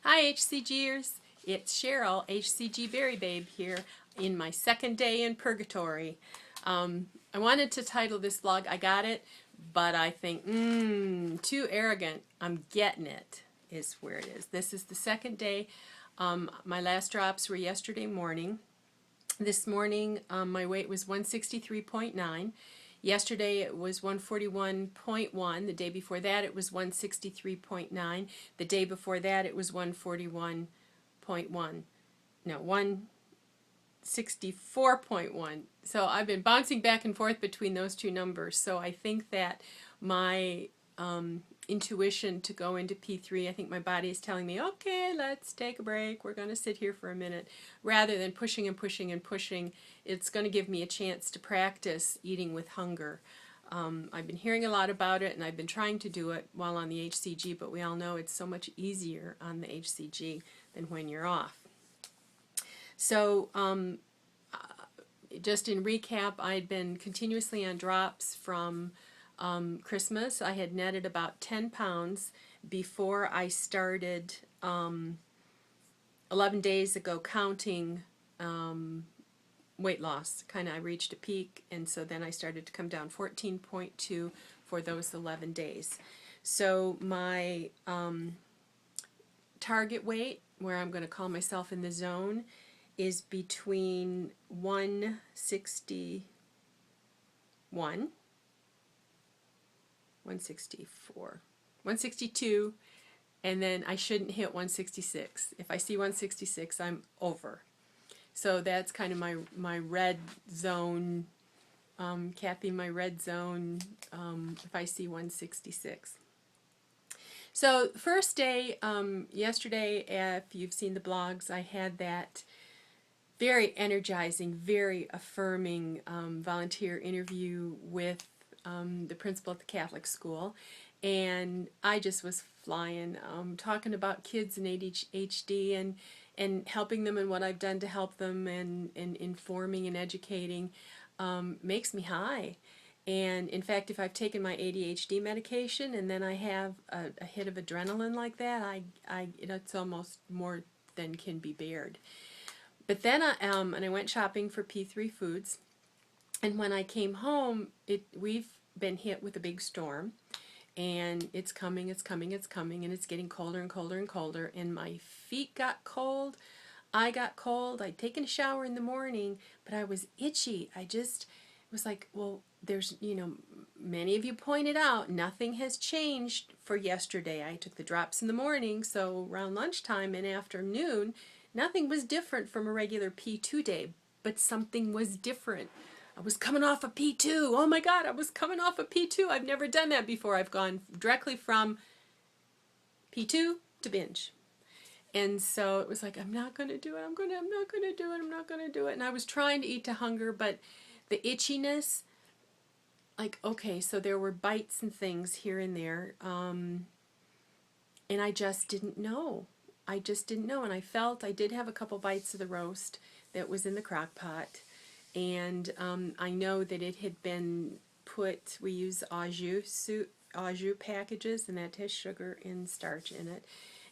Hi HCGers, it's Cheryl, HCG Berry Babe here in my second day in Purgatory. I wanted to title this vlog, I got it, but I think, too arrogant. I'm getting it is where it is. This is the second day. My last drops were yesterday morning. This morning my weight was 163.9. Yesterday it was 141.1. The day before that it was 163.9. The day before that it was 141.1. No, 164.1. So I've been bouncing back and forth between those two numbers. So I think that my intuition to go into P3, I think my body is telling me, okay, let's take a break. We're going to sit here for a minute. Rather than pushing and pushing and pushing, it's going to give me a chance to practice eating with hunger. I've been hearing a lot about it, and I've been trying to do it while on the HCG, but we all know it's so much easier on the HCG than when you're off. So just in recap, I had been continuously on drops from Christmas. I had netted about 10 pounds before I started 11 days ago counting weight loss. I reached a peak, and so then I started to come down 14.2 for those 11 days. So my target weight, where I'm going to call myself in the zone, is between 161, 164, 162, and then I shouldn't hit 166. If I see 166, I'm over. So that's kind of my red zone, Kathy, my red zone, if I see 166. So first day, yesterday, if you've seen the blogs, I had that very energizing, very affirming volunteer interview with the principal at the Catholic school, and I just was flying, talking about kids and ADHD and helping them and what I've done to help them, and informing and educating makes me high. And in fact, if I've taken my ADHD medication and then I have a hit of adrenaline like that, it's almost more than can be bared. But then and I went shopping for P3 foods, and when I came home, we've been hit with a big storm, and it's coming, it's coming, it's coming, and it's getting colder and colder and colder, and my feet got cold, I got cold. I'd taken a shower in the morning, but I was itchy. It was like, well, there's, many of you pointed out, nothing has changed for yesterday. I took the drops in the morning, so around lunchtime and afternoon, nothing was different from a regular P2 day, but something was different. I was coming off a P2. Oh my God, I was coming off a P2. I've never done that before. I've gone directly from P2 to binge. And so it was like, I'm not going to do it. I'm not going to do it. I'm not going to do it. And I was trying to eat to hunger, but the itchiness, like, okay, so there were bites and things here and there. And I just didn't know. I just didn't know, and I did have a couple bites of the roast that was in the crock pot, and I know that it had been put, we use au jus packages, and that has sugar and starch in it,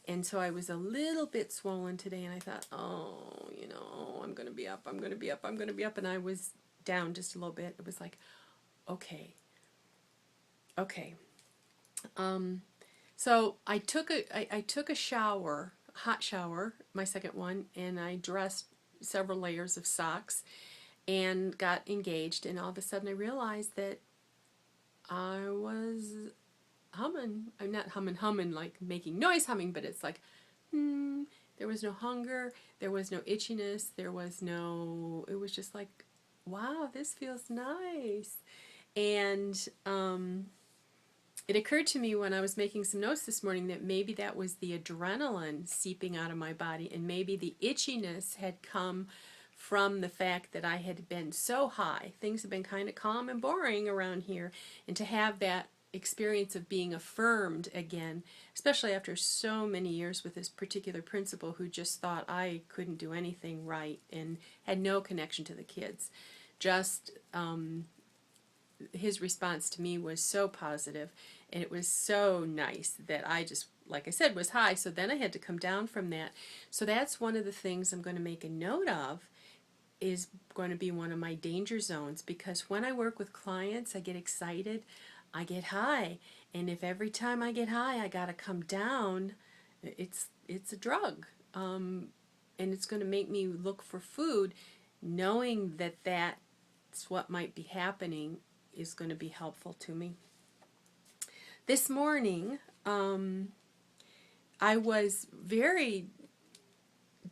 and so I was a little bit swollen today, and I thought, oh, I'm going to be up, I'm going to be up, I'm going to be up, and I was down just a little bit. It was like, okay. So I took a shower, hot shower, my second one, and I dressed several layers of socks and got engaged, and all of a sudden I realized that I was humming. I'm not humming like making noise humming, but it's like, there was no hunger, there was no itchiness, it was just like, wow, this feels nice. And it occurred to me when I was making some notes this morning that maybe that was the adrenaline seeping out of my body, and maybe the itchiness had come from the fact that I had been so high. Things have been kind of calm and boring around here, and to have that experience of being affirmed again, especially after so many years with this particular principal who just thought I couldn't do anything right and had no connection to the kids. Just his response to me was so positive, and it was so nice that I just like I said, was high. So then I had to come down from that. So that's one of the things I'm going to make a note of, is going to be one of my danger zones, because when I work with clients, I get excited, I get high, and if every time I get high I got to come down, it's a drug, and it's going to make me look for food. Knowing that that's what might be happening is going to be helpful to me. This morning, I was very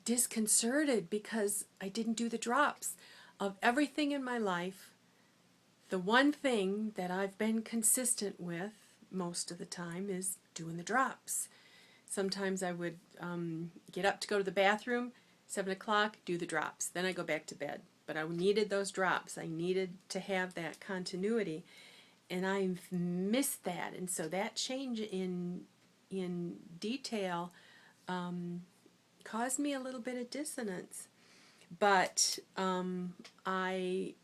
disconcerted because I didn't do the drops. Of everything in my life, the one thing that I've been consistent with most of the time is doing the drops. Sometimes I would get up to go to the bathroom, 7 o'clock, do the drops. Then I go back to bed. But I needed those drops. I needed to have that continuity. And I missed that. And so that change in detail caused me a little bit of dissonance. But I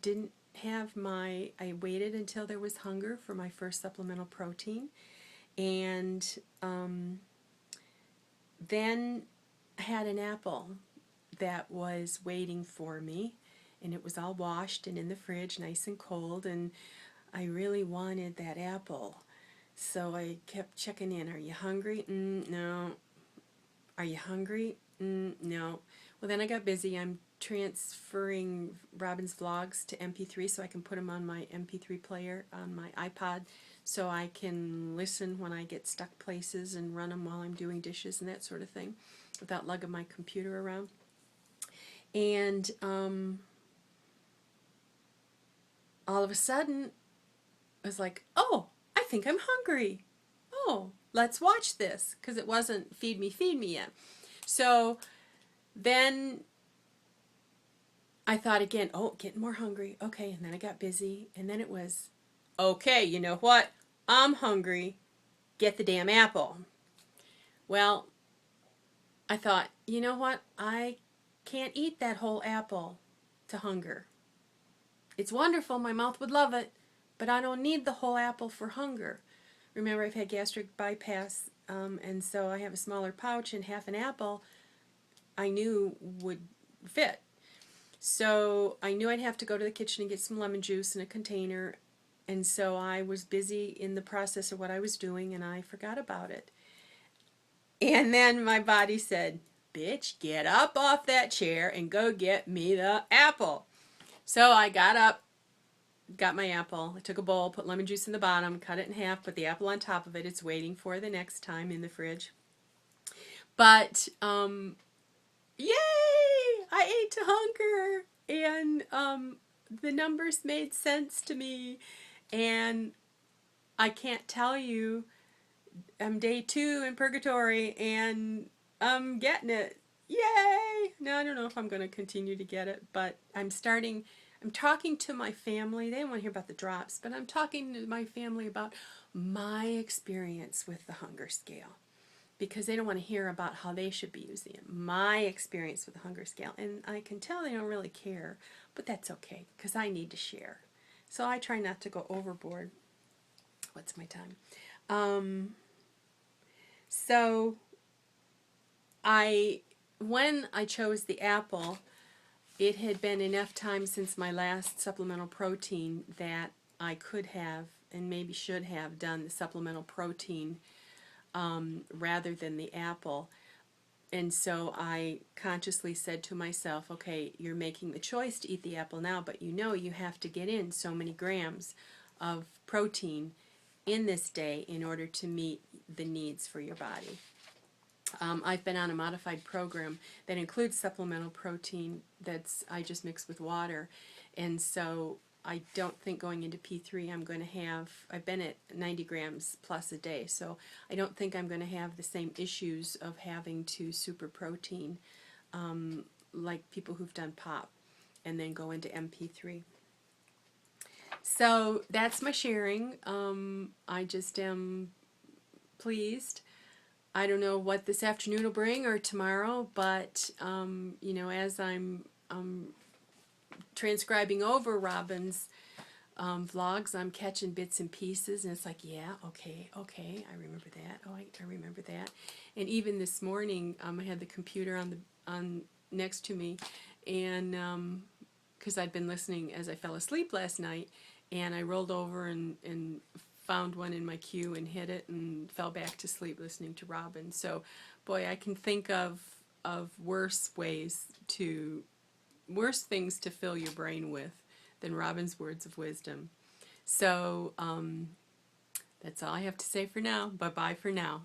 didn't have I waited until there was hunger for my first supplemental protein. And then I had an apple that was waiting for me. And it was all washed and in the fridge, nice and cold. And I really wanted that apple. So I kept checking in. Are you hungry? No. Are you hungry? No. Well, then I got busy. I'm transferring Robin's vlogs to MP3 so I can put them on my MP3 player on my iPod, so I can listen when I get stuck places and run them while I'm doing dishes and that sort of thing without lugging my computer around. And all of a sudden, I was like, oh, I think I'm hungry. Oh, let's watch this, because it wasn't feed me yet. So then I thought again, oh, getting more hungry. Okay, and then I got busy, and then it was, okay, you know what? I'm hungry. Get the damn apple. Well, I thought, you know what? I can't eat that whole apple to hunger. It's wonderful. My mouth would love it, but I don't need the whole apple for hunger. Remember, I've had gastric bypass, and so I have a smaller pouch, and half an apple I knew would fit. So I knew I'd have to go to the kitchen and get some lemon juice in a container, and so I was busy in the process of what I was doing, and I forgot about it. And then my body said, bitch, get up off that chair and go get me the apple. So I got up, got my apple, I took a bowl, put lemon juice in the bottom, cut it in half, put the apple on top of it. It's waiting for the next time in the fridge. But, yay! I ate to hunger, and the numbers made sense to me, and I can't tell you, I'm day 2 in Purgatory, and I'm getting it. Yay! Now, I don't know if I'm going to continue to get it, but I'm talking to my family. They don't want to hear about the drops, but I'm talking to my family about my experience with the hunger scale, because they don't want to hear about how they should be using it. My experience with the hunger scale. And I can tell they don't really care, but that's okay, because I need to share. So I try not to go overboard. What's my time? So when I chose the apple, it had been enough time since my last supplemental protein that I could have, and maybe should have, done the supplemental protein rather than the apple. And so I consciously said to myself, okay, you're making the choice to eat the apple now, but you know you have to get in so many grams of protein in this day in order to meet the needs for your body. I've been on a modified program that includes supplemental protein I just mix with water, and so I don't think going into P3 I'm going to I've been at 90 grams plus a day, so I don't think I'm going to have the same issues of having to super protein like people who've done POP and then go into MP3. So that's my sharing. I just am pleased. I don't know what this afternoon will bring or tomorrow, but you know, as I'm transcribing over Robin's vlogs, I'm catching bits and pieces, and it's like, yeah, okay, I remember that. Oh, I remember that. And even this morning, I had the computer on next to me, and because I'd been listening as I fell asleep last night, and I rolled over and found one in my queue and hit it and fell back to sleep listening to Robin. So, boy, I can think of worse things to fill your brain with than Robin's words of wisdom. So that's all I have to say for now. Bye-bye for now.